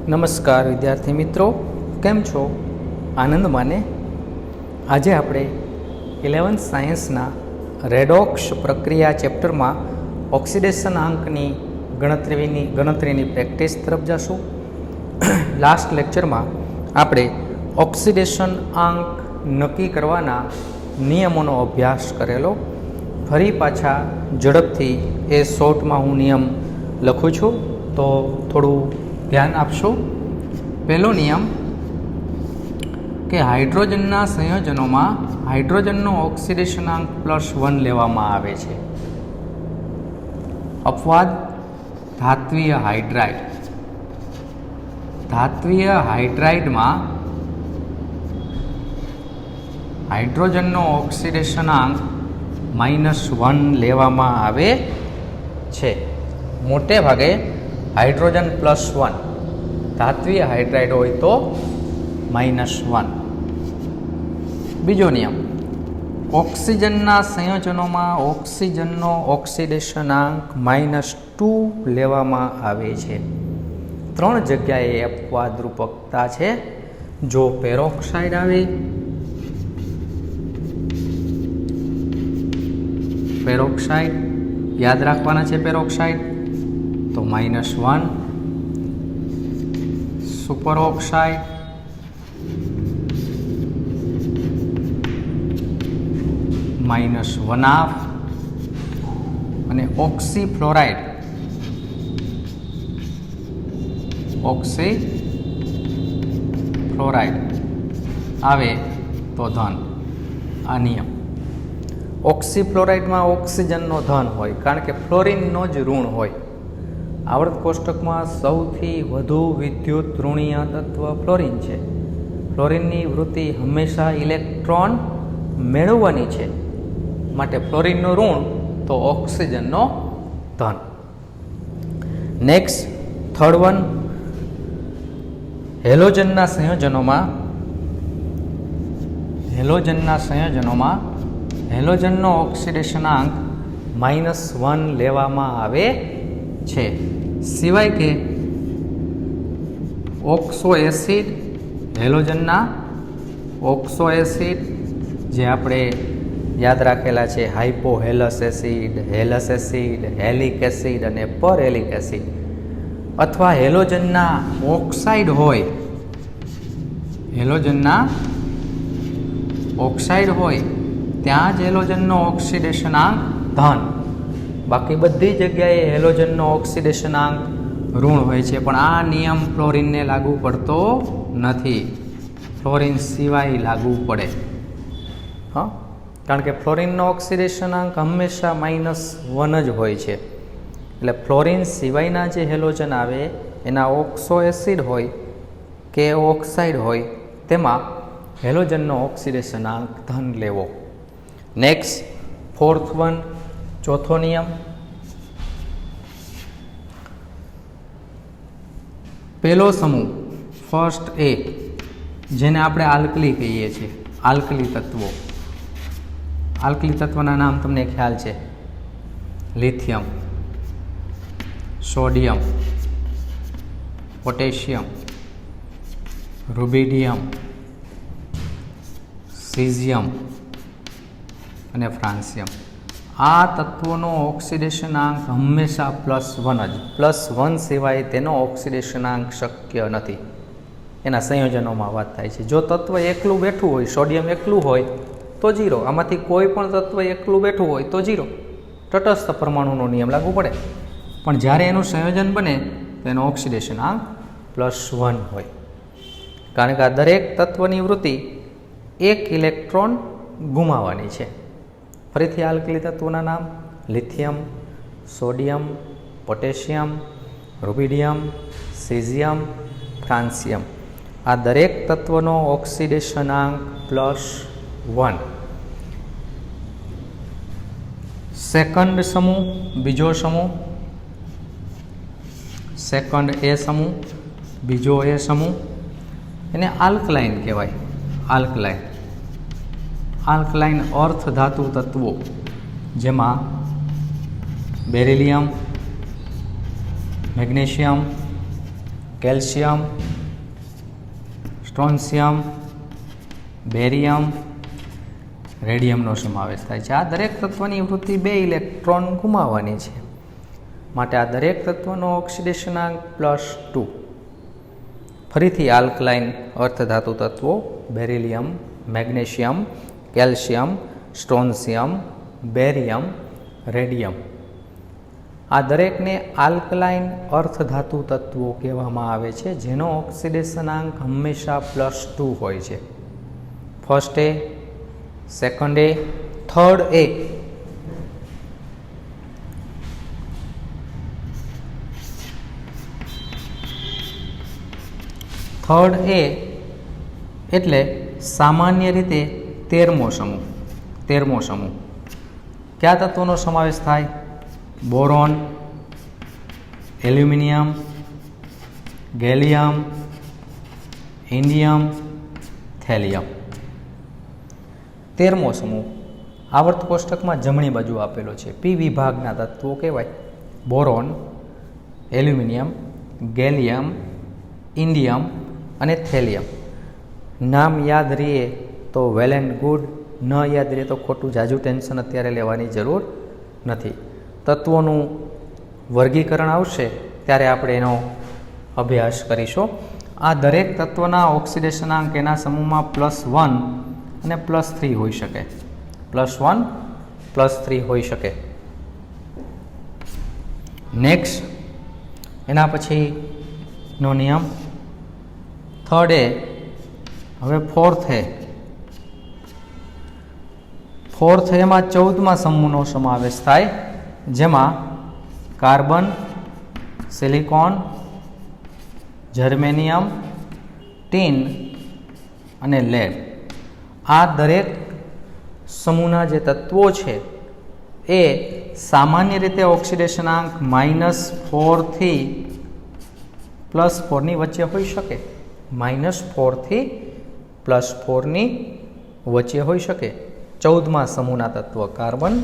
નમસ્કાર વિદ્યાર્થી મિત્રો, કેમ છો? આનંદ માને. આજે આપણે 11th સાયન્સના રેડોક્સ પ્રક્રિયા ચેપ્ટરમાં ઓક્સિડેશન આંકની ગણતરીની પ્રેક્ટિસ તરફ જશું. લાસ્ટ લેક્ચરમાં આપણે ઓક્સિડેશન આંક નક્કી કરવાના નિયમોનો અભ્યાસ કરેલો. ફરી પાછા ઝડપથી એ શોર્ટમાં હું નિયમ લખું છું, તો થોડું ધ્યાન આપશો. પહેલો નિયમ કે હાઇડ્રોજનના સંયોજનોમાં હાઇડ્રોજનનો ઓક્સિડેશનાંક +1 લેવામાં આવે છે. અપવાદ ધાત્વીય હાઇડ્રાઇડ. ધાત્વીય હાઇડ્રાઇડમાં હાઇડ્રોજનનો ઓક્સિડેશનાંક -1 લેવામાં આવે છે. મોટે ભાગે હાઇડ્રોજન +1, ધાત્વીય હાઇડ્રાઇડ હોય તો -1. બીજો નિયમ, ઓક્સિજનના સંયોજનોમાં ઓક્સિજનનો ઓક્સિડેશનાંક -2 લેવામાં આવે છે. 3 જગ્યાએ અપવાદરૂપકતા છે. જો પેરોક્સાઇડ આવે, પેરોક્સાઇડ યાદ રાખવાના છે, પેરોક્સાઇડ તો -1, સુપરઓક્સાઇડ -1/2 અને ઓક્સીફ્લોરાઇડ આવે તો ધન. આ નિયમ. ઓક્સીફ્લોરાઇડમાં ઓક્સિજનનો ધન હોય, કારણ કે ફ્લોરિનનો જ ઋણ હોય. આવર્ત કોષ્ટકમાં સૌથી વધુ વિદ્યુત ઋણીય તત્વ ફ્લોરિન છે. ફ્લોરિનની વૃત્તિ હંમેશા ઇલેક્ટ્રોન મેળવવાની છે, માટે ફ્લોરિનનો ઋણ તો ઓક્સિજનનો ધન. નેક્સ્ટ, થર્ડ વન, હેલોજનના સંયોજનોમાં હેલોજનનો ઓક્સિડેશનાંક -1 લેવામાં આવે છે. સિવાય કે ઓક્સો એસિડ, હેલોજનના ઓક્સો એસિડ જે આપણે યાદ રાખેલા છે, હાઇપોહેલસ એસિડ, હેલસ એસિડ, હેલિક એસિડ અને પરહેલિક એસિડ, અથવા હેલોજનના ઓક્સાઇડ હોય, ત્યાં જ હેલોજનનો ઓક્સિડેશનાંક ધન. બાકી બધી જગ્યાએ હેલોજનનો ઓક્સિડેશનાંક ઋણ હોય છે. પણ આ નિયમ ફ્લોરિનને લાગુ પડતો નથી, ફ્લોરિન સિવાય લાગુ પડે. કારણ કે ફ્લોરિનનો ઓક્સિડેશનાંક હંમેશા -1 જ હોય છે. એટલે ફ્લોરિન સિવાયના જે હેલોજન આવે એના ઓક્સો એસિડ હોય કે ઓક્સાઇડ હોય, તેમાં હેલોજનનો ઓક્સિડેશનાંક ધન લેવો. નેક્સ્ટ, ફોર્થ વન, ચોથો નિયમ, પહેલો સમૂહ ફર્સ્ટ એ, જેને આપણે આલ્કલી કહીએ છીએ, આલ્કલી તત્વો. આલ્કલી તત્વના નામ તમને ખ્યાલ છે: lithium, sodium, potassium, rubidium, caesium અને ફ્રાન્સિયમ. આ તત્વોનો ઓક્સિડેશનાંક હંમેશા +1 જ. +1 સિવાય તેનો ઓક્સિડેશનાંક શક્ય નથી. એના સંયોજનોમાં વાત થાય છે. જો તત્વ એકલું બેઠું હોય, સોડિયમ એકલું હોય તો 0. આમાંથી કોઈ પણ તત્વ એકલું બેઠું હોય તો 0. તટસ્થ પરમાણુનો નિયમ લાગુ પડે. પણ જ્યારે એનું સંયોજન બને તેનો ઓક્સિડેશનાંક +1 હોય, કારણ કે આ દરેક તત્વની વૃત્તિ 1 ઇલેક્ટ્રોન ગુમાવવાની છે. ફરીથી આલ્કલી તત્વોના નામ: lithium, sodium, potassium, rubidium, caesium, francium. આ દરેક તત્વનો ઓક્સિડેશનાંક +1. સેકન્ડ સમૂહ, બીજો સમૂહ, સેકન્ડ એ સમૂહ, બીજો એ સમૂહ, એને આલ્કલાઇન કહેવાય. આલ્કલાઇન અર્થ ધાતુ તત્વો, જેમાં beryllium, magnesium, calcium, strontium, barium, રેડિયમનો સમાવેશ થાય છે. આ દરેક તત્વની વૃત્તિ 2 ઇલેક્ટ્રોન ગુમાવવાની છે, માટે આ દરેક તત્વનો ઓક્સિડેશનાંક +2. ફરીથી આલ્કલાઇન અર્ધધાતુ તત્વો beryllium, magnesium, calcium, strontium, barium, radium, આ દરેકને આલ્કલાઇન અર્ધધાતુ તત્વો કહેવામાં આવે છે, જેનો ઓક્સિડેશનાંક હંમેશા +2 હોય છે. ફર્સ્ટ એ, સેકન્ડ એ, થર્ડ એ. થર્ડ એ એટલે સામાન્ય રીતે 13મો સમૂહ. 13મો સમૂહ કયા તત્વોનો સમાવેશ થાય? Boron, aluminium, gallium, indium, thallium. 13મો સમૂહ આવર્ત કોષ્ટકમાં જમણી બાજુ આપેલો છે. પી વિભાગના તત્વો કહેવાય બોરોન, એલ્યુમિનિયમ, ગેલિયમ, ઇન્ડિયમ અને થેલિયમ. નામ યાદ રહીએ તો વેલ એન્ડ ગુડ, ન યાદ રહીએ તો ખોટું જાજુ ટેન્શન અત્યારે લેવાની જરૂર નથી. તત્વોનું વર્ગીકરણ આવશે ત્યારે આપણે એનો અભ્યાસ કરીશું. આ દરેક તત્વના ઓક્સિડેશનાંક એના સમૂહમાં +1 અને +3 હોઈ શકે. +1, +3 હોઈ શકે. નેક્સ્ટ, એના પછીનો નિયમ થર્ડ એ. હવે ફોર્થ એ. ફોર્થ એમાં 14મા સમૂહનો સમાવેશ થાય, જેમાં કાર્બન, સિલિકોન, જર્મેનિયમ, ટીન અને લેડ. આ દરેક સમૂહના જે તત્વો છે એ સામાન્ય રીતે ઓક્સિડેશનાંક -4 થી +4 ની વચ્ચે હોઈ શકે. -4 થી +4 ની વચ્ચે હોઈ શકે. 14મા સમૂહના તત્વ કાર્બન,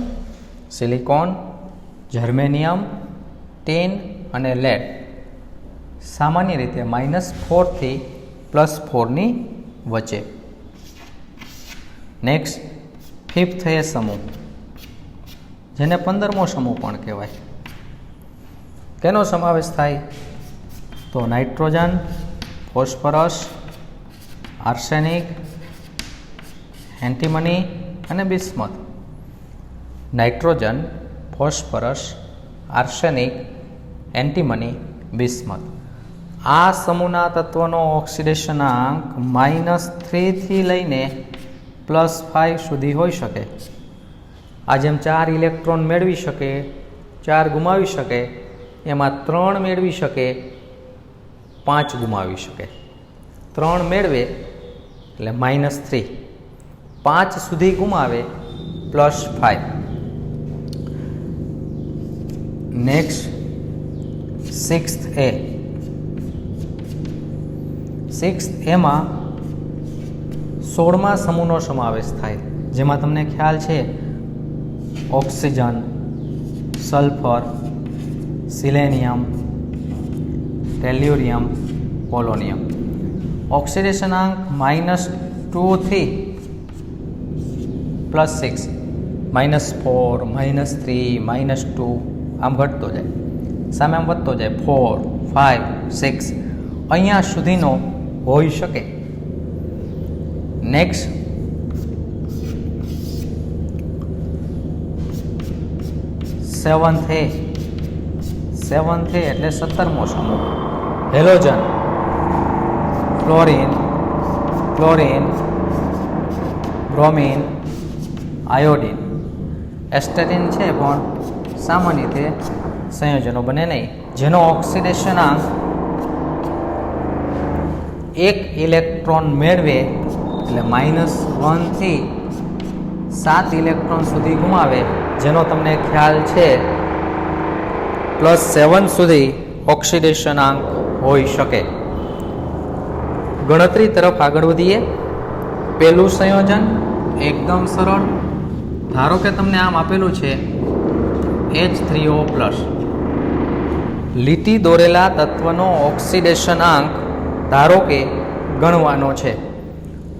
સિલિકોન, જર્મેનિયમ, ટીન અને લેડ સામાન્ય રીતે -4 થી +4 ની વચ્ચે. નેક્સ્ટ, ફિફ્થ એ સમૂહ, જેને 15મો સમૂહ પણ કહેવાય. તેનો સમાવેશ થાય તો નાઇટ્રોજન, ફોસ્ફરસ, આર્સેનિક, એન્ટીમની અને bismuth. Nitrogen, phosphorus, arsenic, antimony, bismuth. આ સમૂહના તત્વોનો ઓક્સિડેશનાંક -3 થી લઈને +5 સુધી હોઈ શકે. આ જેમ 4 ઇલેક્ટ્રોન મેળવી શકે, 4 ગુમાવી શકે, એમાં 3 મેળવી શકે, 5 ગુમાવી શકે. 3 મેળવે એટલે -3, 5 સુધી ગુમાવે +5. નેક્સ્ટ, સિક્સ્થ એ. સિક્સ્થ એમાં 16મા સમૂહનો સમાવેશ થાય, જેમાં તમને ખ્યાલ છે ઓક્સિજન, સલ્ફર, સિલેનિયમ, ટેલ્યુરિયમ, પોલોનિયમ. ઓક્સિડેશનાંક -2 થી +6, -4, -3, -2 આમ ઘટતો જાય, સામે આમ વધતો જાય. 4, 5, 6 અહીંયા સુધીનો હોઈ શકે. Next, seventh A. Seventh A એટલે 17મો સમૂહ. Halogen, fluorine, chlorine, bromine, iodine. Astatine છે પણ સામાન્ય રીતે સંયોજનો બને નહીં, જેનો ઓક્સિડેશનાંક 1 ઇલેક્ટ્રોન મેળવે એટલે -1 થી 7 ઇલેક્ટ્રોન સુધી ગુમાવે, જેનો તમને ખ્યાલ છે +7 સુધી ઓક્સિડેશનાંક હોઈ શકે. ગણતરી તરફ આગળ વધીએ. પહેલું સંયોજન એકદમ સરળ. ધારો કે તમને આમ આપેલું છે H3O+, લીટી દોરેલા તત્વનો ઓક્સિડેશનાંક ધારો કે ગણવાનો છે.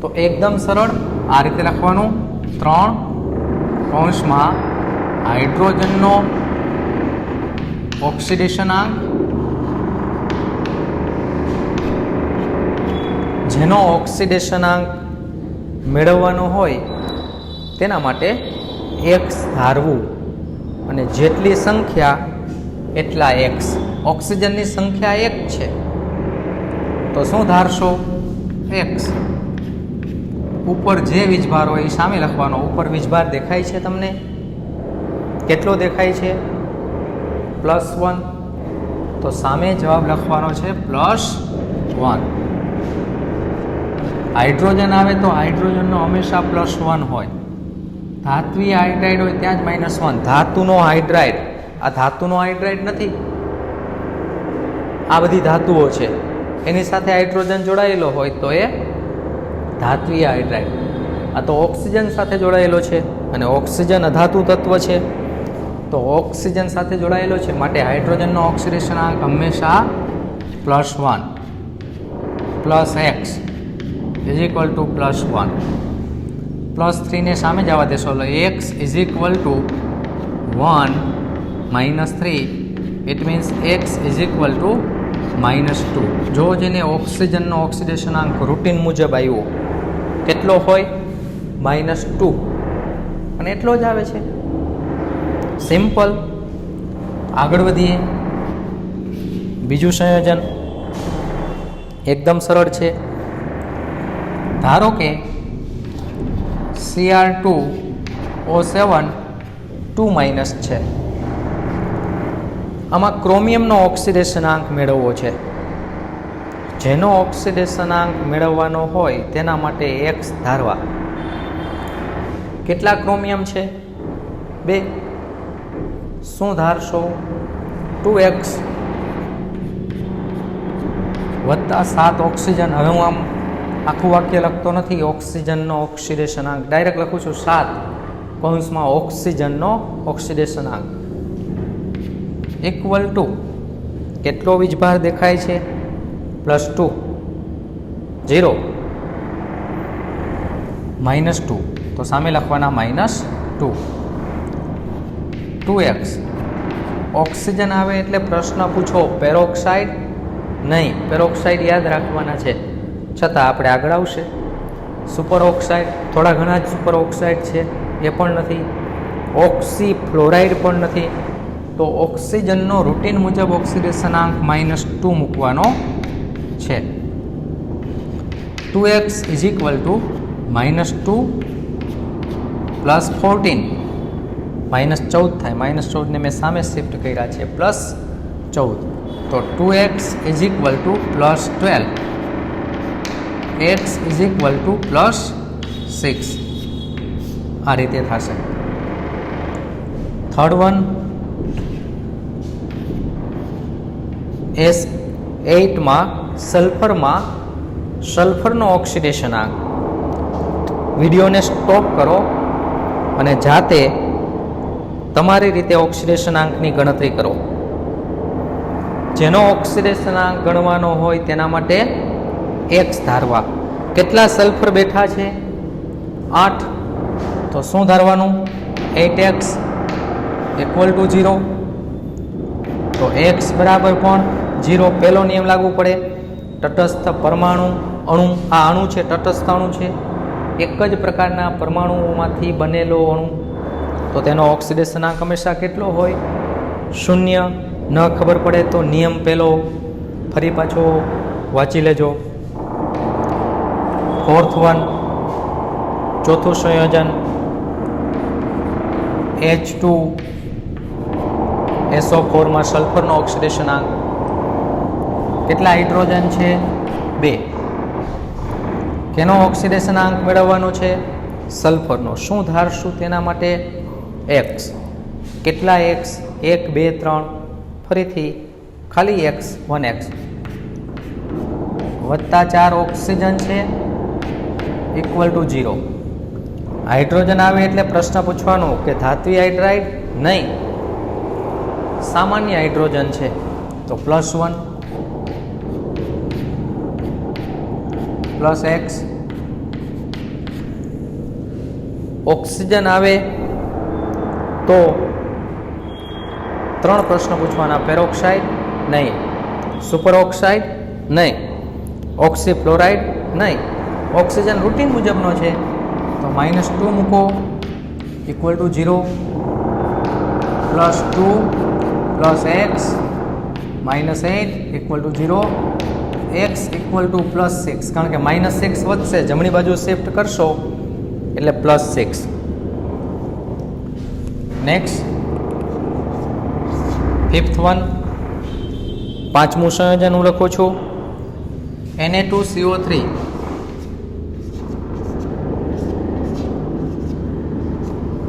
તો એકદમ સરળ આ રીતે લખવાનું. 3 કૌંસમાં હાઇડ્રોજનનો ઓક્સિડેશનાંક જેનો ઓક્સિડેશનાંક મેળવવાનો હોય તેના માટે x ધારવું અને જેટલી સંખ્યા એટલા x. ઓક્સિજનની સંખ્યા 1 છે તો શું ધારશો? x. ઉપર જે વીજભાર હોય એ સામે લખવાનો. ઉપર વીજભાર દેખાય છે તમને? કેટલો દેખાય છે? +1. તો સામે જવાબ લખવાનો છે +1. હાઇડ્રોજન આવે તો હાઇડ્રોજનનો હંમેશા +1 હોય. ધાત્વીય હાઇડ્રાઇડ હોય ત્યાં જ -1. ધાતુનો હાઇડ્રાઇડ, આ ધાતુનો હાઇડ્રાઇડ નથી, આ બધી ધાતુઓ છે, એની સાથે હાઇડ્રોજન જોડાયેલો હોય તો એ ધાત્વીય હાઇડ્રાઇડ. આ તો ઓક્સિજન સાથે જોડાયેલો છે અને ઓક્સિજન અધાતુ તત્વ છે, તો ઓક્સિજન સાથે જોડાયેલો છે માટે હાઇડ્રોજનનો ઓક્સિડેશનાંક હંમેશા +1 +x +1. +3 ને સામે જવા દેશો એટલે x =1 -3. It means x -2. જો જેને ઓક્સિજનનો ઓક્સિડેશનાંક રૂટીન મુજબ આવ્યો કેટલો હોય? -2 અને એટલો જ આવે છે. સિમ્પલ. આગળ વધીએ. બીજું સંયોજન એકદમ સરળ છે. ધારો કે Cr2O7 2- છે. આમાં ક્રોમિયમનો ઓક્સિડેશનાંક મેળવવો છે. જેનો ઓક્સિડેશનાંક મેળવવાનો હોય તેના માટે x ધારવા. કેટલા ક્રોમિયમ છે? 2. શું ધારશો? 2x વત્તા 7 ઓક્સિજન. હવે હું આમ આખું વાક્ય લખતો નથી. ઓક્સિજનનો ઓક્સિડેશનાંક ડાયરેક્ટ લખું છું 7 કૌંસમાં ઓક્સિજનનો ઓક્સિડેશનાંક = કેટલો વીજભાર દેખાય છે? +2. 0 -2 તો સામે લખવાના -2. 2x. ઓક્સિજન આવે એટલે પ્રશ્ન પૂછો પેરોક્સાઇડ નહીં, પેરોક્સાઇડ યાદ રાખવાના છે, છતાં આપણે આગળ આવશે. સુપર ઓક્સાઇડ, થોડા ઘણા જ સુપર ઓક્સાઇડ છે, એ પણ નથી. ઓક્સી ફ્લોરાઇડ પણ નથી. તો ઓક્સિજનનો રૂટીન મુજબ ઓક્સિડેશનાંક -2 મૂકવાનો છે. 2x = -2 + 14 -14 થાય. -14 ને મેં સામે શિફ્ટ કર્યા છે +14. તો 2x = +12. x = +6. આ રીતે થશે. થર્ડ વન S8માં સલ્ફરનો ઓક્સિડેશનાંક. વિડીયોને સ્ટોપ કરો અને જાતે તમારી રીતે ઓક્સિડેશનાંકની ગણતરી કરો. જેનો ઓક્સિડેશનાંક ગણવાનો હોય તેના માટે x ધારવા. કેટલા સલ્ફર બેઠા છે? 8. તો શું ધારવાનું? 8x = 0. તો x બરાબર પણ 0. પહેલો નિયમ લાગુ પડે. તટસ્થ પરમાણુ અણુ, આ અણુ છે, તટસ્થ અણુ છે, એક જ પ્રકારના પરમાણુઓમાંથી બનેલો અણુ, તો તેનો ઓક્સિડેશનાંક હંમેશા કેટલો હોય? 0. ન ખબર પડે તો નિયમ પહેલો ફરી પાછો વાંચી લેજો. ફોર્થ વન, ચોથું સંયોજન H2SO4માં સલ્ફરનો ઓક્સિડેશનાંક. કેટલા હાઇડ્રોજન છે? 2. કેનો ઓક્સિડેશનાંક મેળવવાનો છે? સલ્ફરનો. શું ધારશું તેના માટે? x. કેટલા x? 1 2 3. ફરીથી ખાલી x 1x વત્તા 4 ઓક્સિજન છે = 0. હાઇડ્રોજન આવે એટલે પ્રશ્ન પૂછવાનો કે ધાત્વી હાઇડ્રાઇડ નહીં, સામાન્ય હાઇડ્રોજન છે, તો +1 પ્લસ x. ઓક્સિજન આવે તો 3 પ્રશ્ન પૂછવાના. પેરોક્સાઇડ નહીં, સુપર ઓક્સાઇડ નહીં, ઓક્સીફ્લોરાઇડ નહીં. ઓક્સિજન રૂટીન મુજબનો છે તો -2 મૂકો =0, +2 + x -8 =0, x +6, કારણ કે -6 વધશે, જમણી બાજુ શિફ્ટ કરશો એટલે +6. નેક્સ્ટ 5th વન, 5મું સંયોજન હું લખું છું Na2CO3.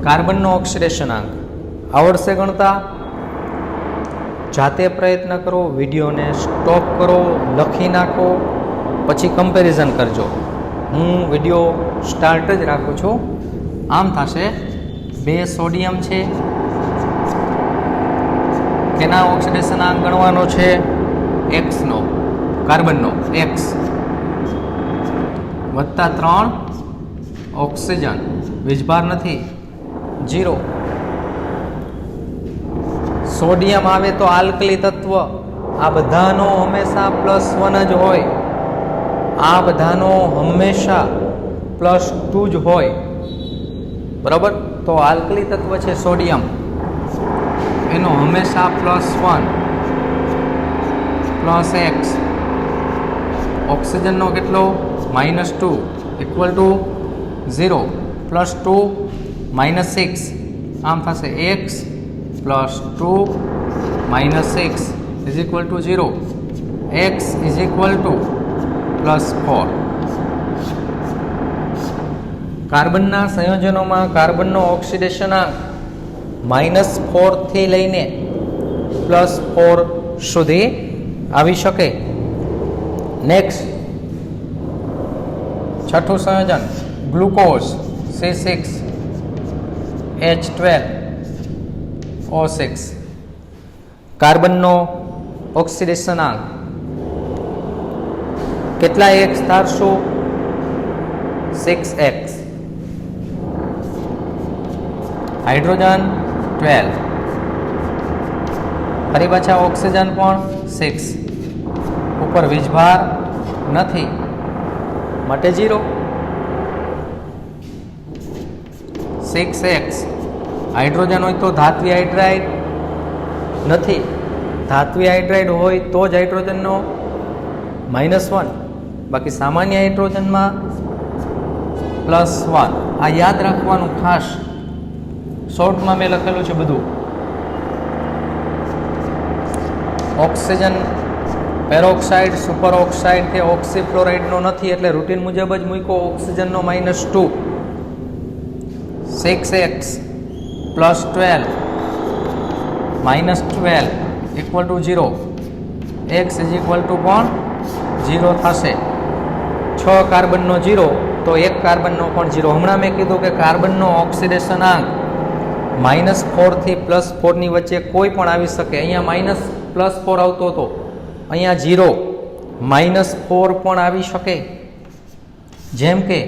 કાર્બનનો ઓક્સિડેશનાંક આવડશે ગણતા? જાતે પ્રયત્ન કરો, વિડીયોને સ્ટોપ કરો, લખી નાખો, પછી કમ્પેરિઝન કરજો. હું વિડીયો સ્ટાર્ટ જ રાખું છું. આમ થશે 2 સોડિયમ છે, કેના ઓક્સિડેશનાંક ગણવાનો છે? એક્સનો, કાર્બનનો x વત્તા 3 ઓક્સિજન, વીજભાર નથી, 0. સોડિયમ આવે તો આલ્કલી તત્વ, આ બધાનો હંમેશા +1 જ હોય, આ બધાનો હંમેશા +2 જ હોય, બરાબર? તો આલ્કલી તત્વ છે સોડિયમ, એનો હંમેશા +1 + x. ઓક્સિજનનો કેટલો? -2 =0, +2 -6, આમ થશે x +2 -6 =0, x +4. કાર્બનના સંયોજનોમાં કાર્બનનો ઓક્સિડેશનાંક -4 થી લઈને +4 સુધી આવી શકે. નેક્સ્ટ 6થું સંયોજન ગ્લુકોઝ C6H12O6. કાર્બનનો ઓક્સિડેશનાંક કેટલા x ધારશો? 6x. હાઇડ્રોજન 12, ફરી પાછા ઓક્સિજન પણ 6, ઉપર વીજભાર નથી માટે 0. 6x. હાઇડ્રોજન હોય તો ધાત્વી હાઇડ્રાઇડ નથી, ધાત્વી હાઇડ્રાઇડ હોય તો જ હાઇડ્રોજનનો -1, બાકી સામાન્ય હાઇડ્રોજનમાં +1. આ યાદ રાખવાનું ખાસ, શોર્ટમાં મેં લખેલું છે બધું. ઓક્સિજન પેરોક્સાઇડ, સુપર ઓક્સાઇડ કે ઓક્સીફ્લોરાઇડનો નથી એટલે રૂટીન મુજબ જ મૂક્યો. ઓક્સિજનનો -2, 6x +12 -12 =0, x પણ 0 થશે. 6 કાર્બનનો 0 તો 1 કાર્બનનો પણ 0. હમણાં મેં કીધું કે કાર્બનનો ઓક્સિડેશનાંક -4 થી +4 ની વચ્ચે કોઈ પણ આવી શકે. અહીંયા +4 આવતો હતો, અહીંયા 0 -4 પણ આવી શકે. જેમ કે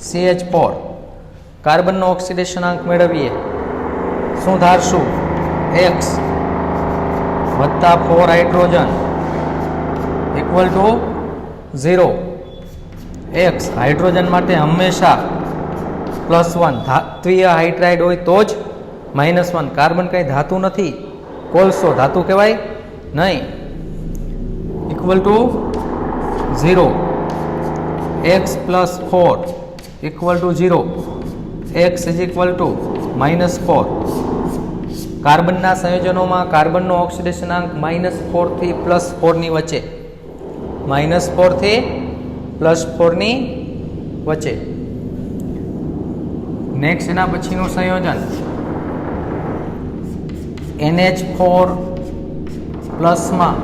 CH4. કાર્બનનો ઓક્સિડેશનાંક મેળવીએ, શું ધારશું? x વત્તા 4 હાઇડ્રોજન =0. x હાઇડ્રોજન માટે હંમેશા +1, ધાત્વીય હાઇડ્રાઇડ હોય તો જ -1. કાર્બન કંઈ ધાતુ નથી, કોલસો ધાતુ કહેવાય નહીં. =0, x +4 =0, x -4. કાર્બનના સંયોજનોમાં કાર્બનનો ઓક્સિડેશનાંક -4 થી +4 ની વચ્ચે, -4 થી +4 ની વચ્ચે. નેક્સ્ટ એના પછીનું સંયોજન NH4 પ્લસમાં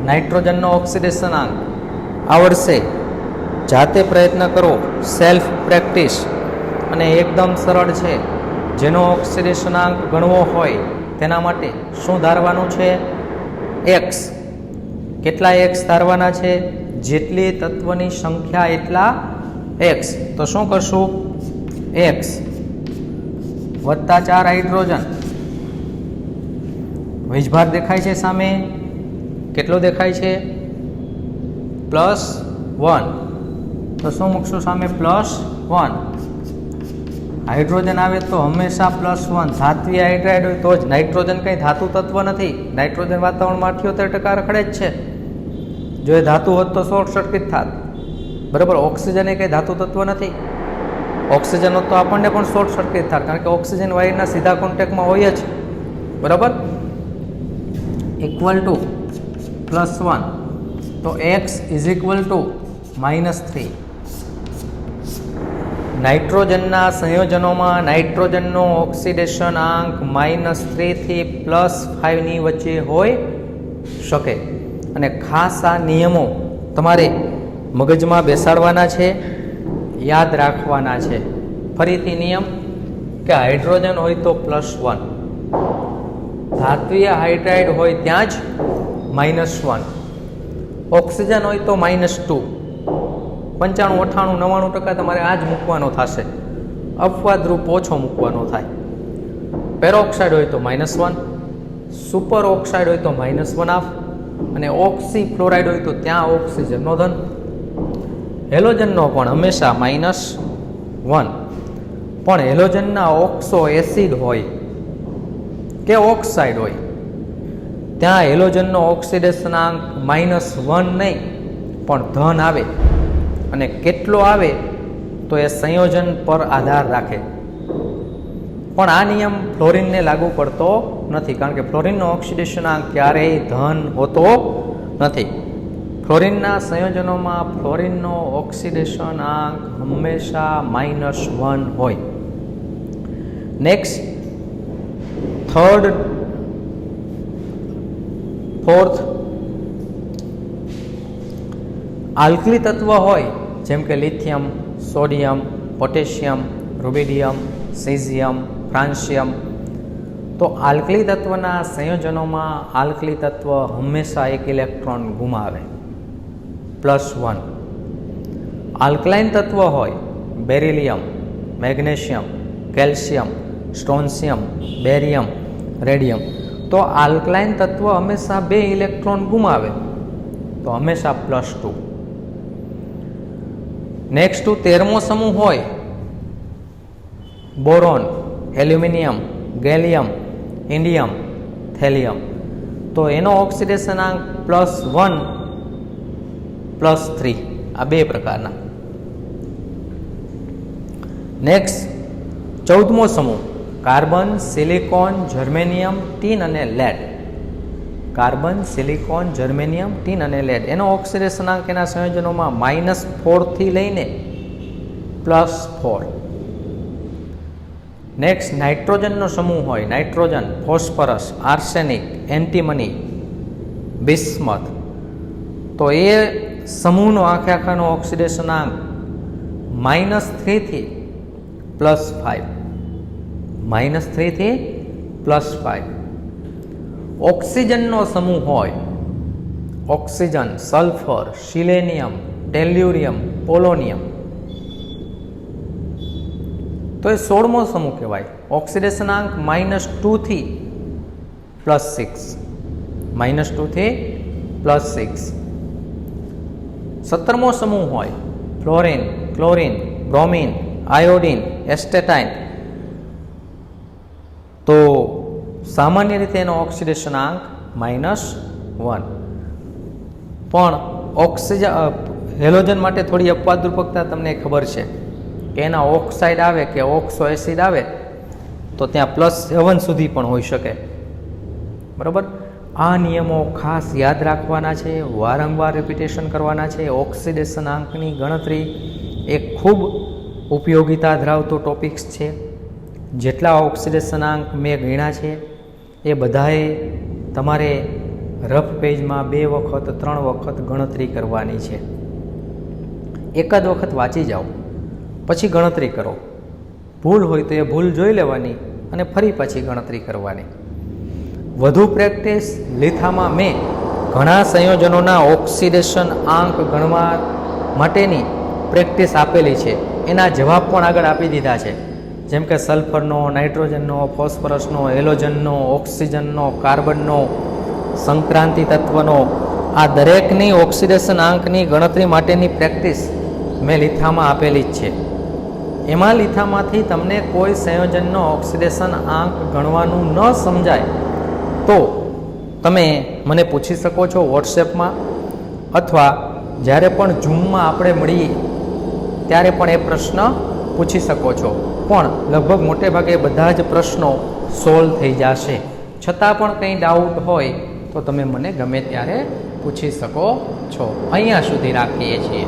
નાઇટ્રોજનનો ઓક્સિડેશનાંક આવડશે. જાતે પ્રયત્ન કરો, સેલ્ફ પ્રેક્ટિસ, અને એકદમ સરળ છે. જેનો ઓક્સિડેશનાંક ગણવો હોય તેના માટે શું ધારવાનું છે? એક્સ. કેટલા એક્સ ધારવાના છે? જેટલી તત્વની સંખ્યા એટલા એક્સ. તો શું કરશું? એક્સ વત્તા 4 હાઇડ્રોજન. વીજભાર દેખાય છે સામે? કેટલો દેખાય છે? +1. તો શું મૂકશું સામે? +1. હાઇડ્રોજન આવે તો હંમેશા +1. ધાત્વીય હાઇડ્રાઇડ હોય તો જ. નાઇટ્રોજન કંઈ ધાતુ તત્વ નથી. નાઇટ્રોજન વાતાવરણમાં 78% રખડે જ છે. જો એ ધાતુ હોત તો શોર્ટ સર્કિટ થાત. બરાબર. ઓક્સિજન એ કંઈ ધાતુ તત્વ નથી. ઓક્સિજન હોત તો આપણને પણ શોર્ટ સર્કિટ થાય, કારણ કે ઓક્સિજન વાયુના સીધા કોન્ટેક્ટમાં હોય જ. બરાબર. Equal to +1. તો x ઇઝ ઇક્વલ ટુ -3. નાઇટ્રોજનના સંયોજનોમાં નાઇટ્રોજનનો ઓક્સિડેશન આંક -3 થી +5 ની વચ્ચે હોઈ શકે. અને ખાસ આ નિયમો તમારે મગજમાં બેસાડવાના છે, યાદ રાખવાના છે. ફરીથી નિયમ કે હાઇડ્રોજન હોય તો +1, ધાત્વીય હાઇડ્રાઇડ હોય ત્યાં જ -1, ઓક્સિજન હોય તો -2. 95, 98, 99% તમારે આ જ મૂકવાનો થશે. અપવાદરૂપ ઓછો મૂકવાનો થાય. પેરોક્સાઇડ હોય તો -1, સુપર ઓક્સાઇડ હોય તો -1/2, અને ઓક્સી ફ્લોરાઇડ હોય તો ત્યાં ઓક્સિજનનો ધન. હેલોજનનો પણ હંમેશા -1. પણ હેલોજનના ઓક્સો એસિડ હોય કે ઓક્સાઇડ હોય ત્યાં હેલોજનનો ઓક્સિડેશનાંક -1 નહીં પણ ધન આવે. અને કેટલો આવે તો એ સંયોજન પર આધાર રાખે. પણ આ નિયમ ફ્લોરિનને લાગુ પડતો નથી, કારણ કે ફ્લોરિનનો ઓક્સિડેશનાંક ક્યારેય ધન હોતો નથી. ફ્લોરિનના સંયોજનોમાં ફ્લોરિનનો ઓક્સિડેશનાંક હંમેશા -1 હોય. નેક્સ્ટ, ફોર્થ, આલ્કલી તત્વ હોય જેમ કે lithium, sodium, potassium, rubidium, caesium, francium, તો આલ્કલી તત્વના સંયોજનોમાં આલ્કલી તત્વ હંમેશા એક ઇલેક્ટ્રોન ગુમાવે, +1. આલ્કલાઇન તત્વ હોય beryllium, magnesium, calcium, strontium, barium, radium, તો આલ્કલાઇન તત્વ હંમેશા 2 ઇલેક્ટ્રોન ગુમાવે, તો હંમેશા +2. નેક્સ્ટ 13મો સમૂહ હોય boron, aluminium, gallium, indium, thallium, તો એનો ઓક્સિડેશનાંક +1, +3, આ 2 પ્રકારના. નેક્સ્ટ 14મો સમૂહ કાર્બન, સિલિકોન, જર્મેનિયમ, ટીન અને lead. Carbon, silicon, germanium, tin અને લેડ, એનો ઓક્સિડેશનાંક એના સંયોજનોમાં -4 થી લઈને +4. નેક્સ્ટ નાઇટ્રોજનનો સમૂહ હોય nitrogen, phosphorus, arsenic, antimony, bismuth, તો એ સમૂહનો આખાનો ઓક્સિડેશનાંક -3 થી +5, -3 થી +5. ઓક્સિજનનો સમૂહ હોય ઓક્સિજન, સલ્ફર, સિલેનિયમ, ટેલ્યુરિયમ, પોલોનિયમ, તો એ 16મો સમૂહ કહેવાય. ઓક્સિડેશનાંક -2 થી +6, -2 થી +6. 17મો સમૂહ હોય ફ્લોરિન, ક્લોરિન, બ્રોમિન, આયોડિન, એસ્ટેટાઇન, તો સામાન્ય રીતે એનો ઓક્સિડેશનાંક -1. પણ હેલોજન માટે થોડી અપવાદરૂપકતા તમને ખબર છે કે એના ઓક્સાઇડ આવે કે ઓક્સો એસિડ આવે તો ત્યાં +7 સુધી પણ હોઈ શકે. બરાબર. આ નિયમો ખાસ યાદ રાખવાના છે, વારંવાર રિપીટેશન કરવાના છે. ઓક્સિડેશનાંકની ગણતરી એ ખૂબ ઉપયોગિતા ધરાવતો ટોપિક્સ છે. જેટલા ઓક્સિડેશનાંક મેં ગણ્યા છે એ બધાએ તમારે રફ પેજમાં 2 વખત 3 વખત ગણતરી કરવાની છે. એક જ વખત વાંચી જાઓ પછી ગણતરી કરો. ભૂલ હોય તો એ ભૂલ જોઈ લેવાની અને ફરી પાછી ગણતરી કરવાની. વધુ પ્રેક્ટિસ લીથામાં મેં ઘણા સંયોજનોના ઓક્સિડેશન આંક ગણવા માટેની પ્રેક્ટિસ આપેલી છે. એના જવાબ પણ આગળ આપી દીધા છે, જેમ કે સલ્ફરનો, નાઇટ્રોજનનો, ફોસ્ફરસનો, હેલોજનનો, ઓક્સિજનનો, કાર્બનનો, સંક્રાંતિ તત્વનો, આ દરેકની ઓક્સિડેશન આંકની ગણતરી માટેની પ્રેક્ટિસ મેં લીથામાં આપેલી જ છે. એમાં લીથામાંથી તમને કોઈ સંયોજનનો ઓક્સિડેશન આંક ગણવાનું ન સમજાય તો તમે મને પૂછી શકો છો વોટ્સએપમાં, અથવા જ્યારે પણ ઝૂમમાં આપણે મળીએ ત્યારે પણ એ પ્રશ્ન પૂછી શકો છો. પણ લગભગ મોટે ભાગે બધા જ પ્રશ્નો સોલ્વ થઈ જશે. છતાં પણ કંઈ ડાઉટ હોય તો તમે મને ગમે ત્યારે પૂછી શકો છો. અહીંયા સુધી રાખીએ છીએ.